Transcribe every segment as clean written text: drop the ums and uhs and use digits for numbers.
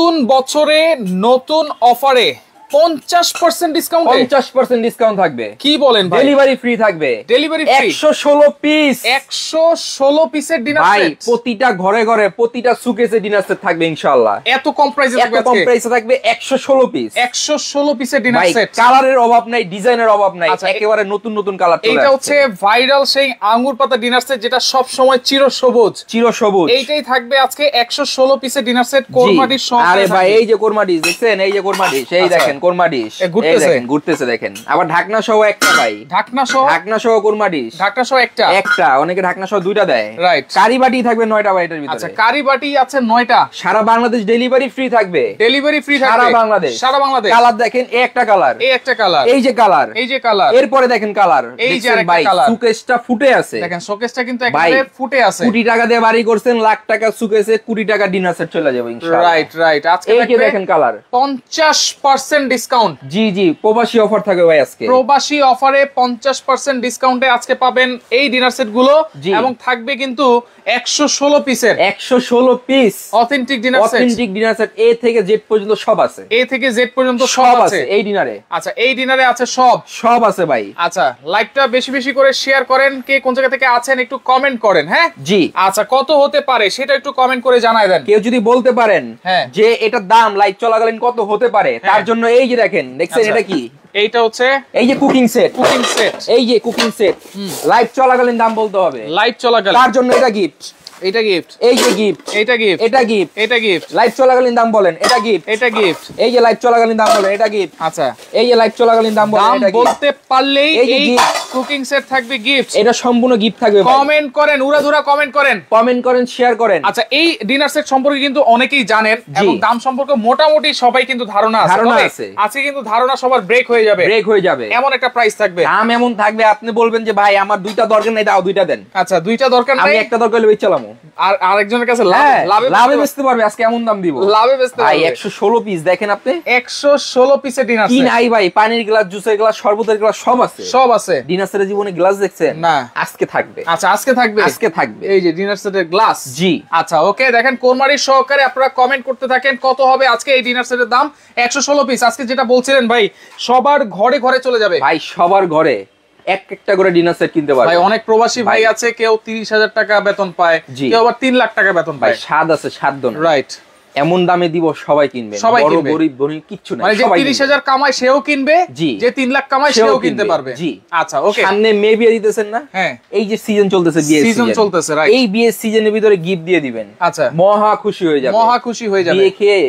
নতুন বছরে নতুন অফারে 50% ডিসকাউন্ট 50% ডিসকাউন্ট থাকবে। কি বলেন ভাই? ডেলিভারি ফ্রি থাকবে। ডেলিভারি ফ্রি 116 পিস 116 পিসের ডিনার সেট। ভাই প্রতিটা ঘরে ঘরে প্রতিটা সুকেসে ডিনার সেট থাকবে ইনশাআল্লাহ। এত কম প্রাইসে থাকবে আজকে। এত কম প্রাইসে থাকবে 116 পিস 116 পিসের ডিনার সেট। কালারের অভাব নাই, ডিজাইনের অভাব নাই, একেবারে নতুন নতুন কালার চলে আসছে। এটা হচ্ছে ভাইরাল সেই আঙ্গুর পাতা ডিনার সেট যেটা সব সময় চিরসবুজ। এইটাই থাকবে আজকে 116 পিসের ডিনার সেট কোরমা ডিশ সহ। আরে ভাই এই যে কোরমা ডিশ দেখছেন, এই যে কোরমা ডিশ, এই দেখেন কোরমা ডিশ ঘুরতেছে দেখেন। আবার ঢাকনা সহ একটা ভাই, ঢাকনা সহ কোরমা ডিশ, ঢাকনা সহ একটা অনেকে ঢাকনা সহ দুইটা দেয়। রাইট। কারি বাটি থাকবে 9টা ভাই এটার ভিতরে। আচ্ছা কারি বাটি আছে 9টা। সারা বাংলাদেশ ডেলিভারি ফ্রি থাকবে। সারা বাংলাদেশ। কালার দেখেন, এই একটা কালার, এই যে কালার, এরপরে দেখেন কালার, এই যে আরেকটা কালার। সুকেসটা ফুটে আছে দেখেন, শোকেসটা কিন্তু একেবারে ফুটে আছে। কোটি টাকা দিয়ে বাড়ি করছেন, লাখ টাকা সুকেসে 20 টাকা ডিনার সেট চলে যাবে ইনশাআল্লাহ। রাইট। আজকে দেখেন কালার 50% ডিসকাউন্ট। জি প্রবাসী অফার থাকবে ভাই আজকে। প্রবাসী অফারে 50% ডিসকাউন্টে আজকে পাবেন এই ডিনার সেট গুলো, এবং থাকবে কিন্তু 116 পিসের 116 পিস অথেন্টিক ডিনার সেট। এ থেকে জেড পর্যন্ত সব আছে। সব আছে এই ডিনারে। আচ্ছা এই ডিনারে আছে সব আছে ভাই। আচ্ছা লাইভটা বেশি বেশি করে শেয়ার করেন, কে কোন জায়গা থেকে আছেন একটু কমেন্ট করেন। হ্যাঁ জি। আচ্ছা কত হতে পারে সেটা একটু কমেন্ট করে জানায় দেন। কেউ যদি বলতে পারেন যে এটার দাম লাইভ চলাকালীন কত হতে পারে, তার জন্য এই যে দেখেন, দেখছেন এটা কি? এইটা হচ্ছে এই যে কুকিং সেট, এই যে কুকিং সেট লাইভ চলাকালীন দাম বলতে হবে। লাইভ চলাকালীন তার জন্য এটা গিফট, এই যে গিফট, এটা গিফট লাইভ চলাকালীন দাম বলেন, এটা গিফট, এই যে লাইভ চলাকালীন দাম বলেন, এটা গিফট। আচ্ছা এই যে লাইভ চলাকালীন দাম বলেন, এটা বলতে পারলেই এই কুকিং সেট থাকবে গিফট। এটা সম্পূর্ণ গিফট থাকবে। কমেন্ট করেন, উড়াধুরা কমেন্ট করেন, শেয়ার করেন। আচ্ছা এই ডিনার সেট সম্পর্কে কিন্তু অনেকেই জানেন, এবং দাম সম্পর্কে মোটামুটি সবাই কিন্তু ধারণা আছে। আজকে কিন্তু ধারণা সবার ব্রেক হয়ে যাবে, এমন একটা প্রাইস থাকবে, দাম এমন থাকবে। আপনি বলবেন যে ভাই আমার দুইটা দরকার নাই, দাও দুইটা দেন। আচ্ছা দুইটা দরকার নাই, আমি একটা দরকার হলে বেচলাম, আর আরেকজনের কাছে লাভে বেচতে পারবে। আজকে এমন দাম দিব, লাভে বেচতে পারবে। 116 পিস দেখেন আপনি, 116 পিসের ডিনার সেট। কি নাই ভাই, পানির গ্লাস, জুসের গ্লাস, শরবতের গ্লাস সব আছে। ডিনার সেটের জীবনে গ্লাস দেখছেন না? আজকে থাকবে। আচ্ছা আজকে থাকবে এই যে ডিনার সেটের গ্লাস। জি আচ্ছা ওকে। দেখেন কোরমারি সহকারে আপনারা কমেন্ট করতে থাকেন কত হবে আজকে এই ডিনার সেটের দাম। 116 পিস আজকে যেটা বলছিলেন ভাই, সবার ঘরে ঘরে চলে যাবে ভাই, সবার ঘরে একটা করে ডিনার সেট কিনতে পারবে। ভাই অনেক প্রবাসী ভাই আছে, কেউ 30,000 টাকা বেতন পায়, কেউ আবার 3 লাখ টাকা বেতন পায়। স্বাদ আছে, স্বাদ দন। রাইট। এমন দামে দিব সবাই কিনবে, বড় গরিব ধনী কিচ্ছু নাই, মানে যে 30,000 কামায় সেও কিনবে, যে 3 লাখ কামায় সেও কিনতে পারবে। জি আচ্ছা ওকে। সামনে মে বিয়ে দিতেছেন না? হ্যাঁ এই যে সিজন চলতেছে, বিয়ে সিজন চলতেছে, রাইট। এই বিয়ে সিজনের ভিতরে গিফট দিয়ে দিবেন। আচ্ছা মহা খুশি হয়ে যাবে, বিয়ে খেয়ে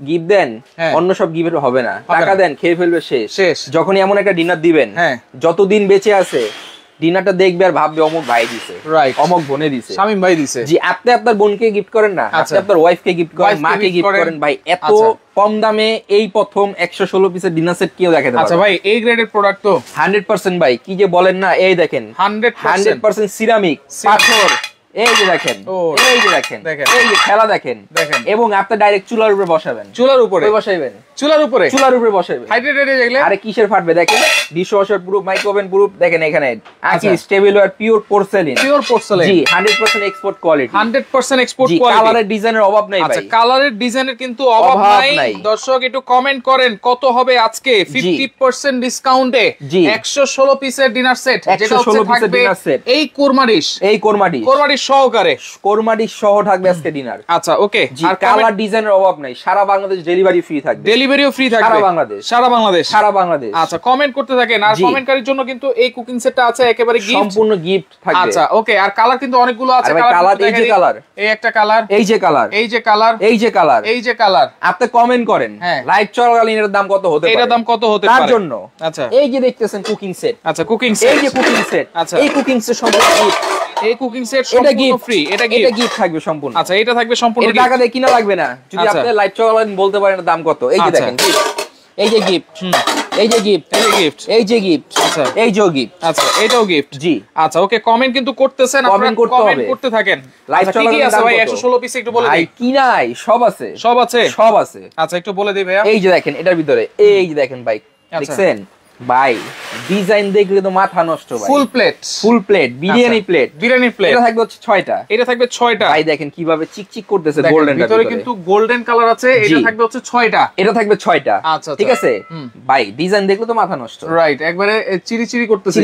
গিফট দেন, অন্য সব গিফট হবে না, টাকা দেন খেয়ে ফেলবে, শেষ। যখন এমন একটা ডিনার দিবেন, যতদিন বেঁচে আছে ডিনারটা দেখবে আর ভাববে অমুক ভাই দিছে, অমুক বোনে দিছে, শামিম ভাই দিছে। জি আপনি আপনার বোনকে গিফট করেন না, আপনি আপনার ওয়াইফকে গিফট করেন, মাকে গিফট করেন। ভাই এত কম দামে এই প্রথম 116 পিসের ডিনার সেট কেউ দেখাতে পারবে। আচ্ছা ভাই এই গ্রেডের প্রোডাক্ট তো 100% ভাই, কি যে বলেন না। এই দেখেন 100% সিরামিক পাথর, এই যে দেখেন, এই যে দেখেন, এই যে খেলা দেখেন, এবং আপনি ডাইরেক্ট চুলার উপরে বসাবেন, চুলার উপরে বসাইবেন, চুলার উপরে বসাইবেন। হাইড্রেটেড যেগুলো আরে কিসের ফাটবে দেখেন, ডিশওয়াশার প্রুফ, মাইক্রোওভেন প্রুফ। দেখেন এখানে আকি স্টেবলওয়্যার পিওর পোরসেলিন, জি 100% এক্সপোর্ট কোয়ালিটি, 100% এক্সপোর্ট কোয়ালিটি। কালারের ডিজাইনের অভাব নাই ভাই। আচ্ছা কালারের ডিজাইনের কিন্তু অভাব নাই। দর্শক একটু কমেন্ট করেন কত হবে আজকে 50% ডিসকাউন্টে 116 পিসের ডিনার সেট, যেটা হচ্ছে থাকবে এই কোরমা ডিশ সহকারে, কোরমা ডিশ সহ থাকবে আজকে ডিনার। আচ্ছা ওকে। আর কালার ডিজাইনের অভাব নাই, সারা বাংলাদেশ ডেলিভারি ফ্রি থাকবে, ডেলিভারিও ফ্রি থাকবে সারা বাংলাদেশ। আচ্ছা কমেন্ট করতে থাকেন, আর কমেন্টকারীর জন্য কিন্তু এই কুকিং সেটটা আছে একেবারে গিফট, সম্পূর্ণ গিফট থাকবে। আচ্ছা ওকে। আর কালার কিন্তু অনেকগুলো আছে, কালার এই যে কালার, এই একটা কালার, এই যে কালার, এই যে কালার, এই যে কালার, এই যে কালার। আপনি কমেন্ট করেন লাইভ চলাকালীন এর দাম কত হতে পারে, এর দাম কত হতে পারে তার জন্য। আচ্ছা এই যে দেখতেছেন কুকিং সেট, আচ্ছা কুকিং সেট, এই যে কুকিং সেট, আচ্ছা এই কুকিং সেট সম্পূর্ণ গিফট, এই কুকিং সেট সম্পূর্ণ ফ্রি, এটা গিফট থাকবে সম্পূর্ণ। আচ্ছা এটা থাকবে সম্পূর্ণ, এর টাকা দিয়ে কিনা লাগবে না, যদি আপনি লাইভ চলাকালীন বলতে পারেন দাম কত। এই যে দেখেন এই যে গিফট, এই যে গিফট, এই যে গিফট, এই যে গিফট, আচ্ছা এই যে গিফট, আচ্ছা এটাও গিফট। জি আচ্ছা ওকে। কমেন্ট কিন্তু করতেছেন, আপনারা কমেন্ট করতে থাকেন। লাইভ চলাকালীন আছে ভাই 116 পিস, একটু বলে দেই। কি নাই, সব আছে, সব আছে। আচ্ছা একটু বলে দেই ভাইয়া। এই যে দেখেন এটার ভিতরে, এই যে দেখেন ভাই দেখছেন ভাই ডিজাইন দেখলে তো মাথা নষ্ট ভাই। ফুল প্লেট বিরিয়ানি প্লেট এটা থাকবে হচ্ছে 6টা। এটা থাকবে 6টা। ভাই দেখেন কিভাবে চিকচিক করতেছে গোল্ডেন ভিতরে কিন্তু গোল্ডেন কালার আছে। এটা থাকবে হচ্ছে 6টা। এটা থাকবে 6টা। আচ্ছা ঠিক আছে ভাই ডিজাইন দেখলে তো মাথা নষ্ট। রাইট একবারে চিরি করতেছে।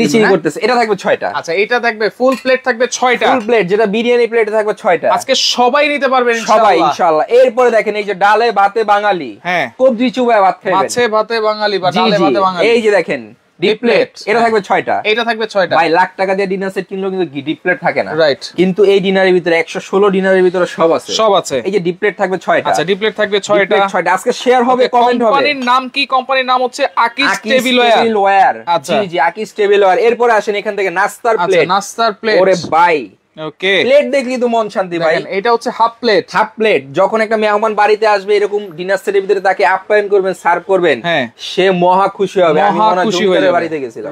এটা থাকবে 6টা। আচ্ছা এটা থাকবে ফুল প্লেট থাকবে 6টা। ফুল প্লেট যেটা বিরিয়ানি প্লেট থাকবে 6টা। আজকে সবাই নিতে পারবেন ইনশাআল্লাহ। সবাই ইনশাআল্লাহ। এরপরে দেখেন এই যে ডালে ভাতে বাঙালি, হ্যাঁ কবজি চুবায় ভাত খাবেন। মাছে ভাতে বাঙালি বা ডালে ভাতে বাঙালি। এই যে দেখেন ডিপ প্লেট এটা থাকবে 6টা। এটা থাকবে 6টা। ভাই লাখ টাকা দিয়ে ডিনার সেট কিনলেও কিন্তু ডিপ প্লেট থাকে না। রাইট কিন্তু এই ডিনারের ভিতরে 116 ডিনারের ভিতরে সব আছে। এই যে ডিপ প্লেট থাকবে 6টা। আচ্ছা ডিপ প্লেট থাকবে 6টা। আজকে শেয়ার হবে, কমেন্ট হবে। কোম্পানির নাম কি? কোম্পানির নাম হচ্ছে আকিস টেবিলওয়্যার। আচ্ছা জি আকিস টেবিলওয়্যার। এরপর আসেন এখান থেকে নাস্তার প্লেট। আচ্ছা নাস্তার প্লেট। ওরে ভাই ওকে প্লেট দেখলি তো মন শান্তি ভাই। এটা হচ্ছে হাফ প্লেট। যখন একটা মেহমান বাড়িতে আসবে এরকম ডিনার সেটের ভিতরে তাকে আপ্যায়ন করবেন, সার্ভ করবেন, সে মহা খুশি হবে। আমি মনে হয় জমিদারের বাড়িতে গেছিলাম।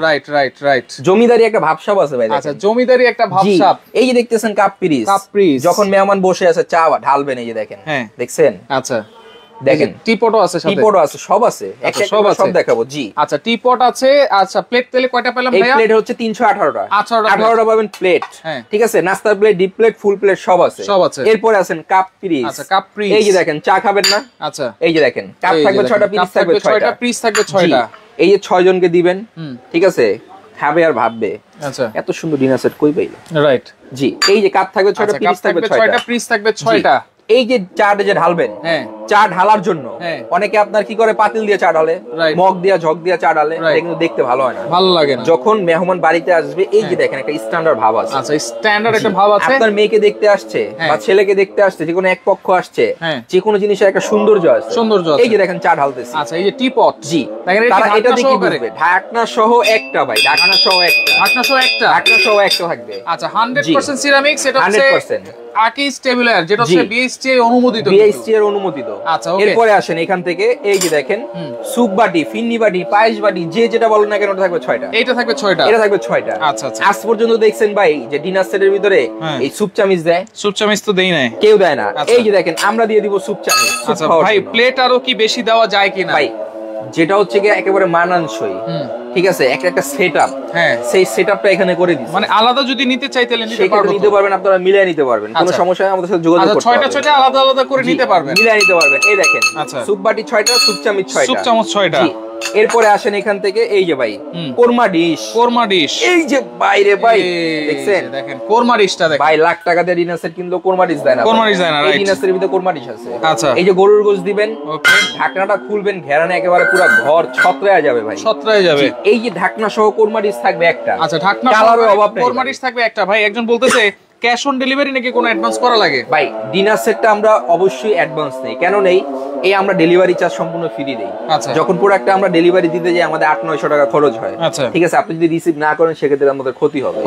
রাইট জমিদারি একটা ভাবসাব আছে ভাই। আচ্ছা জমিদারি একটা ভাবসাব। এই যে দেখতেছেন কাপ পিরিস যখন মেহমান বসে আছে চা ঢালবেন, এই যে দেখেন দেখছেন। আচ্ছা দেখেন টিপটও আছে, সাথে টিপটও আছে, সব আছে, সব দেখাবো। জি আচ্ছা টিপট আছে। আচ্ছা প্লেট তেলে কয়টা পেলাম ভাইয়া? এই প্লেট হচ্ছে 318টা। 18টা পাবেন প্লেট। ঠিক আছে নাস্তার plate, deep plate, full plate সব আছে। এরপর আছেন কাপ পিরিস। আচ্ছা কাপ পিরিস এই যে দেখেন চা খাবেন না। আচ্ছা এই যে দেখেন কাপ থাকবে 6টা, পিরিস থাকবে 6টা। পিরিস থাকবে 6টা। এই যে 6 জনকে দিবেন, ঠিক আছে, খাবে আর ভাববে। আচ্ছা এত সুন্দর ডিনার সেট কই পাইলো। রাইট জি এই যে কাপ থাকবে 6টা, পিরিস থাকবে 6টা, পিরিস থাকবে 6টা। এই যে চাটা যে ঢালবেন, চা ঢালার জন্য অনেকে আপনার কি করে পাতিল দিয়ে চা ঢালে, মগ দিয়ে ঝক দিয়ে চা ঢালে, কিন্তু দেখতে ভালো হয় না, ভালো লাগে না। যখন মেহমান বাড়িতে আসবে এই যে দেখেন একটা স্ট্যান্ডার্ড ভাব আছে। আচ্ছা স্ট্যান্ডার্ড একটা ভাব আছে। আপনার মেয়েকে দেখতে আসছে বা ছেলেকে দেখতে আসছে, যে কোনো এক পক্ষ আসছে, যে কোনো জিনিসের একটা সৌন্দর্য আছে। এই যে দেখেন চা ঢালতেছে। আচ্ছা এই যে টিপট। জি তারা এটা দেখে বুঝবে ঢাকনা সহ একটা ভাই, ঢাকনা সহ একটা থাকবে। আচ্ছা 100% সিরামিক্স। এটা হচ্ছে 100% আকিস টেবিলওয়্যার, যেটা হচ্ছে বিএসটি অনুমোদিত। আচ্ছা এরপরে আসেন এখান থেকে এই যে দেখেন সুপ বাটি, ফিন্নি বাটি, পায়েস বাটি, যে যেটা বলেন না কেন ওটা থাকবে 6টা। এটা থাকবে 6টা। এটা থাকবে 6টা। আচ্ছা আচ্ছা আজ পর্যন্ত দেখছেন ভাই যে ডিনার সেটের ভিতরে এই সুপ চামিচ দেয়? সুপ চামিচ তো দেই নাই, কেউ দেয় না। এই যে দেখেন আমরা দিয়ে দিব সুপ চামিচ। আচ্ছা ভাই প্লেট আরো কি বেশি দেওয়া যায় কিনা? ভাই যেটা হচ্ছে কি একেবারে মানানসই, ঠিক আছে, একটা সেটআপ, সেই সেটআপটা এখানে করে দিছি। মানে আলাদা যদি নিতে চাই তাহলে নিতে পারবেন, আপনারা মিলিয়ে নিতে পারবেন, কোনো সমস্যা নেই, আমাদের সাথে যোগাযোগ করতে পারবেন। 6টা আলাদা আলাদা করে নিতে পারবেন, মিলিয়ে নিতে পারবেন। এই দেখেন সুপ বাটি 6টা, সুপ চামচ 6টা। এরপরে আসেন এখান থেকে এই যে ভাই কোরমা ডিশ। এই যে বাইরে ভাই দেখছেন, দেখেন কোরমা ডিশটা দেখেন ভাই, লাখ টাকা দিয়ে ডিনার সেট কিনলো কোরমা ডিশ দেয় না। এই ডিনার সেটের ভিতরে কোরমা ডিশ আছে। আচ্ছা এই যে গরুর গোশত দিবেন, ঢাকনাটা খুলবেন, ঘেরানে একেবারে পুরো ঘর ছত্রায় যাবে ভাই, ছত্রায় যাবে। এই যে ঢাকনা সহ কোরমা ডিশ থাকবে একটা। আচ্ছা ঢাকনা সহ কোরমা ডিশ থাকবে একটা। ভাই একজন বলতেছে ক্যাশ অন ডেলিভারি নাকি কোনো অ্যাডভান্স করা লাগে? ভাই ডিনার সেটটা আমরা অবশ্যই অ্যাডভান্স নেই। কেন নেই? এই আমরা ডেলিভারি চার্জ সম্পূর্ণ ফ্রি দেই। যখন প্রোডাক্টটা আমরা ডেলিভারি দিতে যাই আমাদের 800-900 টাকা খরচ হয়। ঠিক আছে, আপনি যদি রিসিভ না করেন সেক্ষেত্রে আমাদের ক্ষতি হবে।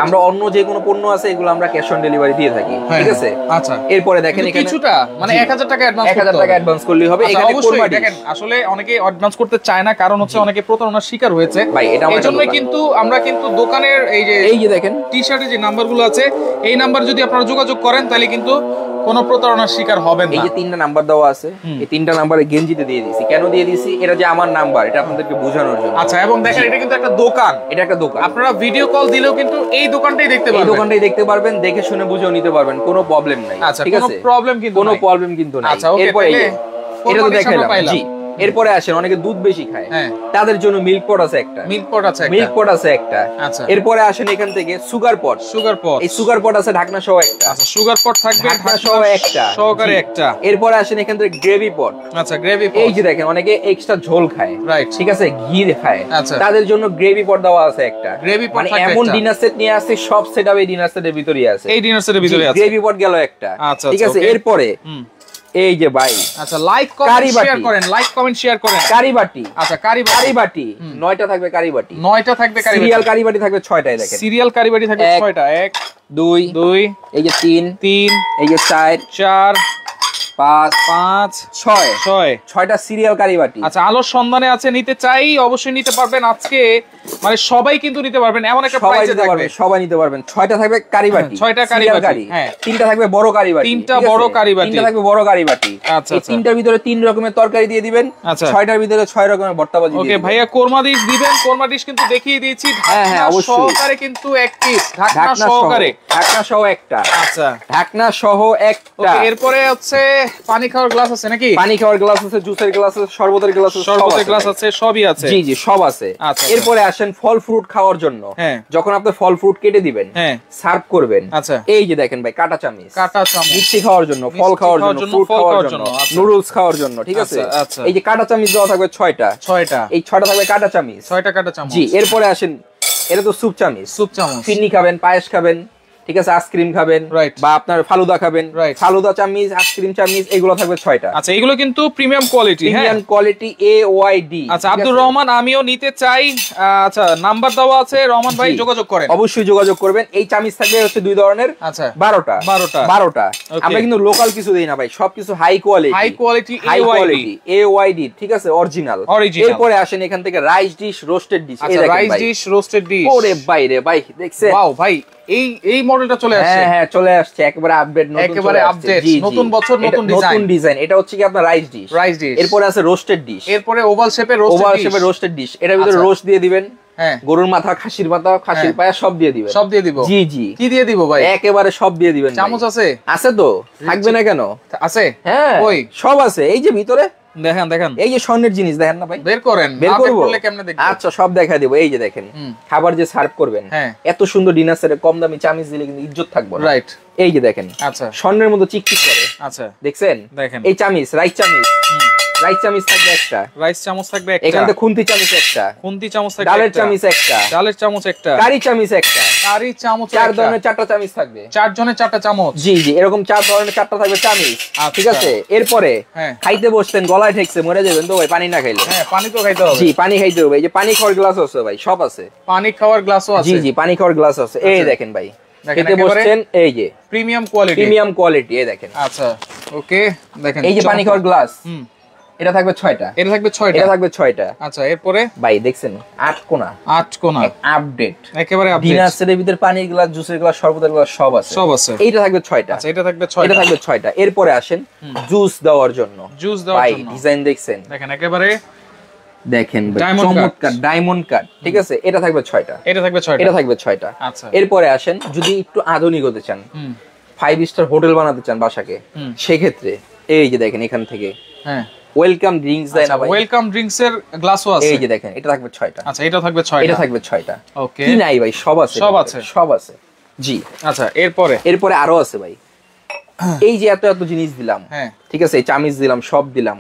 আমরা অন্য যে কোনো পণ্য আছে এগুলো আমরা ক্যাশ অন ডেলিভারি দিয়ে থাকি। ঠিক আছে। আচ্ছা এরপরে দেখেন এখানে কিছুটা মানে 1000 টাকা অ্যাডভান্স 1000 টাকা অ্যাডভান্স করলেই হবে। এখানে অবশ্যই দেখেন আসলে অনেকে অ্যাডভান্স করতে চায় না, কারণ হচ্ছে অনেকে প্রতারণার শিকার হয়েছে। ভাই এটা এজন্য কিন্তু আমরা কিন্তু দোকানের এই যে দেখেন টি-শার্টে যে নাম্বারগুলো আছে, এই নাম্বার যদি আপনারা যোগাযোগ করেন তাহলে কিন্তু কোনো প্রতারণার শিকার হবেন না। এই যে 3টা নাম্বার দেওয়া আছে, এই 3টা নাম্বারে গেঞ্জিতে দিয়ে দিয়েছি। কেন দিয়ে দিয়েছি? এটা যে আমার নাম্বার, এটা আপনাদেরকে বোঝানোর জন্য। আচ্ছা এবং দেখেন এটা কিন্তু একটা দোকান, এটা একটা দোকান। আপনারা ভিডিও কল দিলেও কিন্তু এই দোকানটাই দেখতে পারবেন, এই দোকানটাই দেখতে পারবেন, দেখে শুনে বুঝেও নিতে পারবেন, কোনো প্রবলেম নাই। ঠিক আছে, কোনো প্রবলেম কিন্তু নাই। আচ্ছা এরপরে এটা তো দেখাইলাম। জি এরপরে আসেন অনেকে দুধ বেশি খায়, তাদের জন্য মিল্ক পট আছে একটা। এরপরে আসেন এখান থেকে সুগার পট। এই সুগার পট আছে ঢাকনা সহ একটা। আচ্ছা সুগার পট থাকবে ঢাকনা সহ একটা, সহকারে একটা। এরপরে আসেন এখান থেকে গ্রেভি পট। আচ্ছা গ্রেভি পট। এই যে দেখেন অনেকে এক্সট্রা ঝোল খায়, রাইট, ঠিক আছে, ঘি খায়, তাদের জন্য গ্রেভি পট দেওয়া আছে একটা। গ্রেভি পট মানে এমন ডিনার সেট নিয়ে আসছে, সব সেটআপ এই ডিনার সেটের ভিতরেই আছে। এই ডিনার সেটের ভিতরে আছে গ্রেভি পট গেল একটা। ঠিক আছে, এরপরে এই যে ভাই, আচ্ছা লাইক কমেন্ট শেয়ার করেন, লাইক কমেন্ট শেয়ার করেন। কারি বাটি। আচ্ছা কারি বাটি 9টা থাকবে কারি বাটি। 9টা থাকবে কারি বাটি। সিরিয়াল কারি বাটি থাকবে 6টাই। দেখেন সিরিয়াল কারি বাটি থাকবে 6টা। 1 2 এই যে 3 এই যে 4 5 6টা সিরিয়াল কারি বাটি। আচ্ছা আলোর সন্ধানে আছে, নিতে চাই অবশ্যই নিতে পারবেন। আজকে মানে সবাই কিন্তু নিতে পারবেন, এমন একটা প্রাইসে থাকবে, সবাই নিতে পারবেন। 6টা থাকবে কারি বাটি, 6টা কারি বাটি, হ্যাঁ 3টা থাকবে বড় কারি বাটি, 3টা বড় কারি বাটি, 3টা থাকবে বড় কারি বাটি। আচ্ছা এই 3টার ভিতরে 3 রকমের তরকারি দিয়ে দিবেন, 6টার ভিতরে 6 রকমের ভর্তা ভাজি দিয়ে দিবেন। ওকে ভাইয়া কোরমা ডিশ দিবেন, কোরমা ডিশ কিন্তু দেখিয়ে দিয়েছি, হ্যাঁ অবশ্যই সহকারে কিন্তু এক পিস ঢাকনা সহকারে, ঢাকনা সহ একটা। আচ্ছা ঢাকনা সহ একটা। ওকে এরপরে হচ্ছে পানি খাওয়ার গ্লাস আছে নাকি? পানি খাওয়ার গ্লাস আছে, জুসের গ্লাস আছে, শরবতের গ্লাস আছে, শরবতের গ্লাস আছে, সবই আছে। জি জি সব আছে। এরপরে আসেন ফল ফ্রুট খাওয়ার জন্য। যখন আপনি ফল ফ্রুট কেটে দিবেন, সার্ভ করবেন, আচ্ছা এই যে দেখেন ভাই কাঁটা চামচ, কাঁটা চামচ মিষ্টি খাওয়ার জন্য, ফল খাওয়ার জন্য, ফ্রুট খাওয়ার জন্য, নুডলস খাওয়ার জন্য, ঠিক আছে। এই যে কাঁটা চামচ দেওয়া থাকবে 6টা, এই 6টা থাকবে কাঁটা চামচ, 6টা কাঁটা চামচ। জি এরপরে আসেন এটা তো স্যুপ চামচ, স্যুপ চামচ, ফিরনি খাবেন, পায়েস খাবেন, ঠিক আছে, আইসক্রিম খাবেন বা আপনার ফালুদা খাবেন, ফালুদা চামচ, আইসক্রিম চামচ, এগুলো থাকবে 6টা। আচ্ছা এগুলো কিন্তু premium quality, premium quality AYD। আচ্ছা আব্দুর রহমান আমিও নিতে চাই, আচ্ছা নাম্বার দেওয়া আছে, রহমান ভাই যোগাযোগ করেন, অবশ্যই যোগাযোগ করবেন। এই চামচ থাকবে হচ্ছে 2 ধরনের, আচ্ছা 12টা। আমরা কিন্তু লোকাল কিছু দেই না ভাই, সবকিছু হাই কোয়ালিটি AYD, ঠিক আছে, অরিজিনাল। এরপরে আসেন এখান থেকে রাইস ডিশ, রোস্টেড ডিশ। আচ্ছা রাইস ডিশ, রোস্টেড ডিশ, ওরে বাইরে ভাই দেখছেন, ওয়াও ভাই এই মডেলটা চলে আসছে। হ্যাঁ চলে আসছে, একেবারে আপডেট, নতুন বছর নতুন ডিজাইন। এটা হচ্ছে কি আপনার রাইস ডিশ। এরপরে আছে রোস্টেড ডিশ, এরপরে ওভাল শেপের রোস্টেড ডিশ। এটার ভিতরে রোস্ট দিয়ে দিবেন, গরুর মাথা, খাসির মাথা, খাসির পায়া সব দিয়ে দিবেন, সব দিয়ে দিব। জি জি কি দিয়ে দিব ভাই? একেবারে সব দিয়ে দিবেন। চামচ আছে? আছে তো, থাকবে না কেন? আছে, হ্যাঁ ওই সব আছে। এই যে ভিতরে দেখেন এই যে স্বর্ণের জিনিস দেখেন না ভাই, বের করেন, বের করলে কেমনে দেখবেন? আচ্ছা সব দেখাই দেব। এই যে দেখেন খাবার যে সার্ভ করবেন, এত সুন্দর ডিনার সেটে কম দামি চামচ দিলে কিন্তু ইজ্জত থাকবে না, রাইট? এই যে দেখেন, আচ্ছা স্বর্ণের মতো চিকচিক করে, আচ্ছা দেখছেন, দেখেন এই চামচ, রাইস চামচ থাকবে একটা, রাইস চামচ থাকবে একটা, এখানে খুন্তি চামচ একটা, খুন্তি চামচ থাকবে, ডালের চামচ একটা, ডালের চামচ একটা, কারি চামচ একটা, কারি চামচ, 4 ধরনের 4টা চামচ থাকবে, 4 জনের 4টা চামচ। জি জি এরকম 4 ধরনের 4টা থাকবে চামচ, ঠিক আছে। এরপরে খাইতে বসতেন, গলায় ঠেকছে, মরে যাবেন তো ভাই পানি না খাইলে। হ্যাঁ পানি তো খাইতে হবে। জি পানি খাইতে হবে। এই যে পানি খাওয়ার গ্লাস আছে ভাই, সব আছে, পানি খাওয়ার গ্লাসও আছে। জি জি পানি খাওয়ার গ্লাস আছে। এই দেখেন ভাই খেতে বসছেন, এই যে প্রিমিয়াম কোয়ালিটি, এই দেখেন। আচ্ছা ওকে দেখেন এই যে পানি খাওয়ার গ্লাস, এটা থাকবে 6টা, এটা থাকবে 6টা। আচ্ছা এরপরে ভাই দেখছেন 8 কোণা আপডেট, একেবারে আপডেট। ডিনার সেটের ভিতরে পানির গ্লাস, জুসের গ্লাস, শরবতের গ্লাস সব আছে। এইটা থাকবে 6টা। আচ্ছা এটা থাকবে 6টা। এরপরে আসেন জুস দেওয়ার জন্য, ভাই ডিজাইন দেখছেন, দেখেন একেবারে দেখেন চমৎকার ডায়মন্ড কাট, ঠিক আছে। এটা থাকবে 6টা, এটা থাকবে 6টা। আচ্ছা এরপরে আসেন যদি একটু আধুনিক হতে চান, 5 স্টার হোটেল বানাতে চান বাসাকে, সেক্ষেত্রে এই যে দেখেন এখান থেকে ওয়েলকাম ড্রিঙ্কস দেয় না ভাই, ওয়েলকাম ড্রিঙ্কস এর গ্লাসও আছে। এই যে দেখেন এটা থাকবে 6টা। আচ্ছা এটা থাকবে 6টা। ওকে কি নাই ভাই, সব আছে। জি আচ্ছা এরপরে আরো আছে ভাই। এই যে এত জিনিস দিলাম, ঠিক আছে, চামিচ দিলাম, সব দিলাম,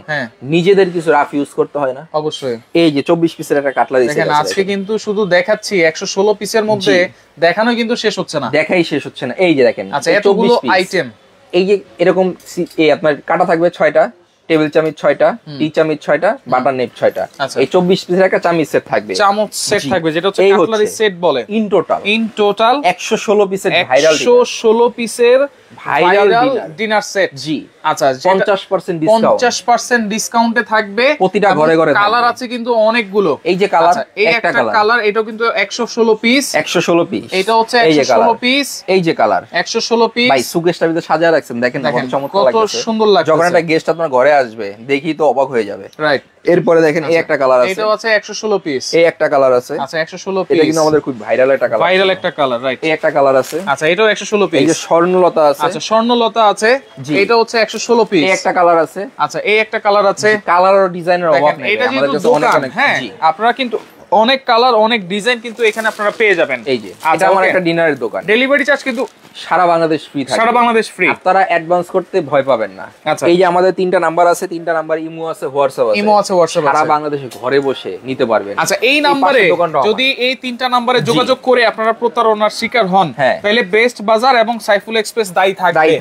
নিজেদের কিছু রাফ ইউজ করতে হয় না? অবশ্যই। এই যে 24 পিসের একটা কাটলারি দেখেন, আজকে কিন্তু শুধু দেখাচ্ছি 116 পিসের মধ্যে, দেখানো কিন্তু শেষ হচ্ছে না, দেখাই শেষ হচ্ছে না। এই যে দেখেন আচ্ছা এতগুলো আইটেম, এই যে এরকম এই আপনার কাটা থাকবে 6টা, টেবিল চামচ 6টা, টি চামচ 6টা, বাটার নেপ 6টা। এই 24 পিসের একটা চামচ সেট থাকবে, চামচ সেট থাকবে, যেটা হচ্ছে কাটলারি সেট বলে। ইন টোটাল 116 পিসের ভাইরাল ডিনার সেট। জি আচ্ছা 50% ডিসকাউন্টে থাকবে, প্রতিটা ঘরে কালার আছে কিন্তু অনেকগুলো। এই যে কালার, এই একটা কালার, এটাও কিন্তু 116 পিস, এটা হচ্ছে 116 পিস। এই যে কালার 116 পিস ভাই, সুগেস্টার ভিতরে সাজায় রাখছেন, দেখেন কত চমৎকার লাগছে, কত সুন্দর লাগছে। যখন একটা গেস্ট আপনার ঘরে আসবে দেখি তো অবাক হয়ে যাবে, রাইট? এরপরে দেখেন এই একটা কালার আছে, এটাও আছে 116 পিস। এই একটা কালার আছে, আচ্ছা 116 পিস, এটা কিন্তু আমাদের খুব ভাইরাল একটা কালার, রাইট? এই একটা কালার আছে, আচ্ছা এটাও 116 পিস। এই যে স্বর্ণলতা আছে, আচ্ছা স্বর্ণলতা আছে, এটা হচ্ছে 116 পিস। এই একটা কালার আছে, আচ্ছা এই একটা কালার আছে, কালার আর ডিজাইনের অভাব নেই, এটা কিন্তু দোকান। হ্যাঁ আপনারা কিন্তু অনেক কালার, অনেক ডিজাইন কিন্তু এখানে আপনারা পেয়ে যাবেন। এই যে এটা আমার একটা ডিনারের দোকান, ডেলিভারি চার্জ কিন্তু সারা বাংলাদেশ ফ্রি থাকে, সারা বাংলাদেশ ফ্রি। আপনারা অ্যাডভান্স করতে ভয় পাবেন না। এই যে আমাদের 3টা নাম্বার আছে, 3টা নাম্বার ইমো আছে, হোয়াটসঅ্যাপ আছে, সারা বাংলাদেশে ঘরে বসে নিতে পারবেন। আচ্ছা এই নম্বরে যদি এই 3টা নম্বরে যোগাযোগ করে আপনারা প্রতারণার শিকার হন, তাহলে বেস্ট বাজার এবং সাইফুল এক্সপ্রেস দায়ী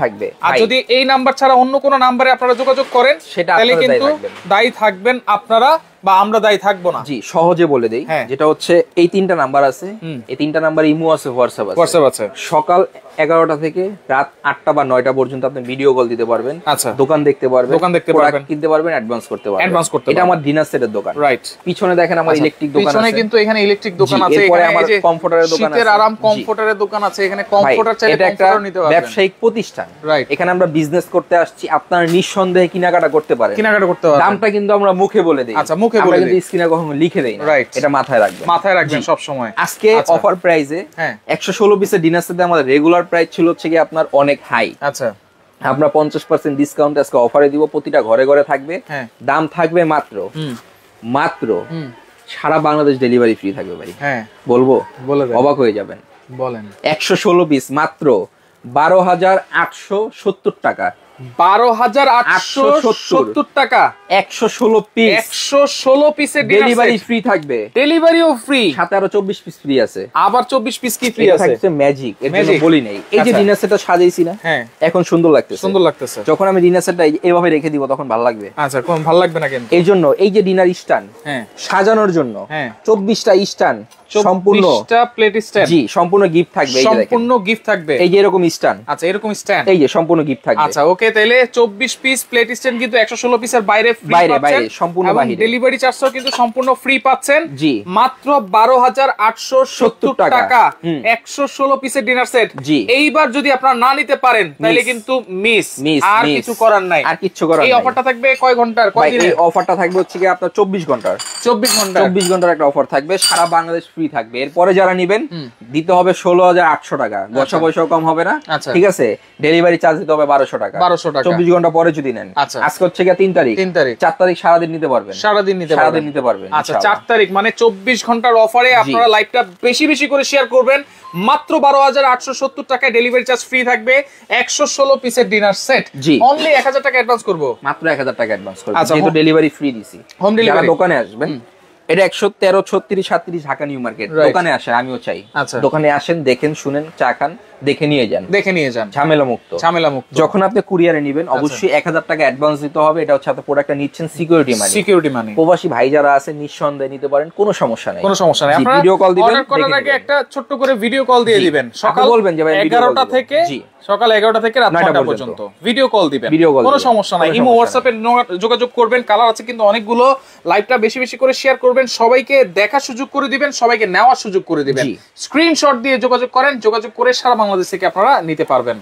থাকবে। আর যদি এই নাম্বার ছাড়া অন্য কোনো নম্বরে আপনারা যোগাযোগ করেন, তাহলে কিন্তু দায়ী থাকবেন আপনারা বা আমরা দায়ী থাকবো না। জি সহজে বলে দেই, যেটা হচ্ছে এই 3টা নাম্বার আছে, এই 3টা নাম্বার ইমো আছে, হোয়াটসঅ্যাপ আছে। সকাল 11টা থেকে রাত 8টা বা 9টা পর্যন্ত আপনি ভিডিও কল দিতে পারবেন। আচ্ছা, দোকান দেখতে পারবেন, প্রোডাক্ট কিনতে পারবেন, অ্যাডভান্স করতে পারবেন। এটা আমার ডিনার সেটের দোকান। রাইট, পিছনে দেখেন আমার ইলেকট্রিক দোকান আছে। পিছনে কিন্তু এখানে ইলেকট্রিক দোকান আছে, এখানে আমার কমফোর্টারের দোকান আছে, শীতের আরাম কমফোর্টারের দোকান আছে। এখানে কমফোর্টার চাইলে কমফোর্টার নিতে পারবেন। ব্যবসায়িক প্রতিষ্ঠান। রাইট, এখানে আমরা বিজনেস করতে আসছি, আপনারা নিঃসন্দেহে কেনাকাটা করতে পারেন। দামটা কিন্তু আমরা মুখে বলে দেই। আচ্ছা, মুখে বলে দেই, কিন্তু স্ক্রিনে কখনো লিখে দেই না। এটা মাথায় রাখবেন সব সময়। আজকে অফার প্রাইসে 116 পিসের ডিনার সেটে আমাদের রেগুলার প্রাইস ছিল হচ্ছে কি আপনার অনেক হাই। আচ্ছা, আমরা 50% ডিসকাউন্ট আজকে অফারে দিব, প্রতিটা ঘরে ঘরে থাকবে। দাম থাকবে মাত্র সারা বাংলাদেশ ডেলিভারি ফ্রি থাকবে ভাই। বলবো, অবাক হয়ে যাবেন। বলেন, 116 পিস মাত্র 12,870 টাকা। 12,870 টাকা, 116 পিস, 116 পিসের ডেলিভারি ফ্রি থাকবে। ডেলিভারিও ফ্রি, সাথে আরো 24 পিস ফ্রি আছে। আবার 24 পিস কি ফ্রি আছে? থাকছে ম্যাজিক, এর জন্য বলি নাই। এই যে ডিনার সেটটা সাজাইছি না, এখন সুন্দর লাগতেছে। যখন আমি ডিনার সেটটা এইভাবে রেখে দিব তখন ভালো লাগবে। আচ্ছা, কোন ভালো লাগবে না কেন? এই জন্য এই যে ডিনার স্ট্যান্ড সাজানোর জন্য 24টা স্ট্যান্ড, সম্পূর্ণ প্লেট স্ট্যান্ড, জি সম্পূর্ণ গিফট থাকবে। এই যে সম্পূর্ণ গিফট থাকবে, এই যে এরকম স্ট্যান্ড। আচ্ছা, এরকম স্ট্যান্ড, এই যে সম্পূর্ণ গিফট থাকবে। আচ্ছা, ওকে, তাহলে 24 পিস প্লেট স্ট্যান্ড কিন্তু 116 পিসের বাইরে ফ্রি পাচ্ছেন, সম্পূর্ণ বাইরে। ডেলিভারি চার্জও কিন্তু সম্পূর্ণ ফ্রি পাচ্ছেন। জি, মাত্র 12,870 টাকা 116 পিসের ডিনার সেট। জি, এইবার যদি আপনারা না নিতে পারেন তাহলে কিন্তু মিস, আর কিছু করার নাই, আর কিছু করার নাই। এই অফারটা থাকবে কয় ঘন্টার, কয় দিনের? এই অফারটা থাকবে হচ্ছে কি আপনার 24 ঘন্টার। 24 ঘন্টার একটা অফার থাকবে, সারা বাংলাদেশ ফ্রি থাকবে। এরপরে যারা নেবেন দিতে হবে 16,800 টাকা, গচ্ছা পয়সাও কম হবে না। ঠিক আছে, ডেলিভারি চার্জ দিতে হবে 1200 টাকা। 24 ঘন্টা পরে যদি নেন। আজকে হচ্ছে কি 3 তারিখ, 4 তারিখ সারাদিন নিতে পারবেন। সারাদিন নিতে পারবেন। আচ্ছা, 4 তারিখ মানে 24 ঘন্টার অফারে আপনারা লাইভটা বেশি বেশি করে শেয়ার করবেন। মাত্র 12,870 টাকায় ডেলিভারি চার্জ ফ্রি থাকবে, 116 পিসের ডিনার সেট। অনলি 1000 টাকা অ্যাডভান্স করব, মাত্র 1000 টাকা অ্যাডভান্স করব, যেহেতু ডেলিভারি ফ্রি দিছি। হোম ডেলিভারি, দোকানে আসবেন। এটা 113, 36, 37 ঢাকা নিউ মার্কেট। দোকানে আসেন, আমিও চাই দোকানে আসেন, দেখেন, শুনেন, চা খান, দেখে নিয়ে যান, ঝামেলা মুক্ত। যখন আপনি কুরিয়ারে নেবেন অবশ্যই 1000 টাকা অ্যাডভান্স দিতে হবে। এটা হচ্ছে আপনি প্রোডাক্টটা নিচ্ছেন সিকিউরিটি মানি। প্রবাসী ভাই যারা আছে নিঃসন্দেহে নিতে পারেন, কোনো সমস্যা নাই। আপনারা ভিডিও কল দিবেন, অর্ডার করার আগে একটা ছোট্ট করে ভিডিও কল দিয়ে দিবেন। সকাল বলবেন যে ভাই 11টা থেকে সকাল 11টা থেকে রাত 9টা পর্যন্ত ভিডিও কল দিবেন, কোনো সমস্যা নাই। ইমো হোয়াটসঅ্যাপে যোগাযোগ করবেন। কালার আছে কিন্তু অনেকগুলো, লাইভটা বেশি বেশি করে শেয়ার করবেন, সবাইকে দেখার সুযোগ করে দিবেন, সবাইকে নেওয়ার সুযোগ করে দিবেন। স্ক্রিনশট দিয়ে যোগাযোগ করেন, যোগাযোগ করে সারা বাংলাদেশ থেকে আপনারা নিতে পারবেন।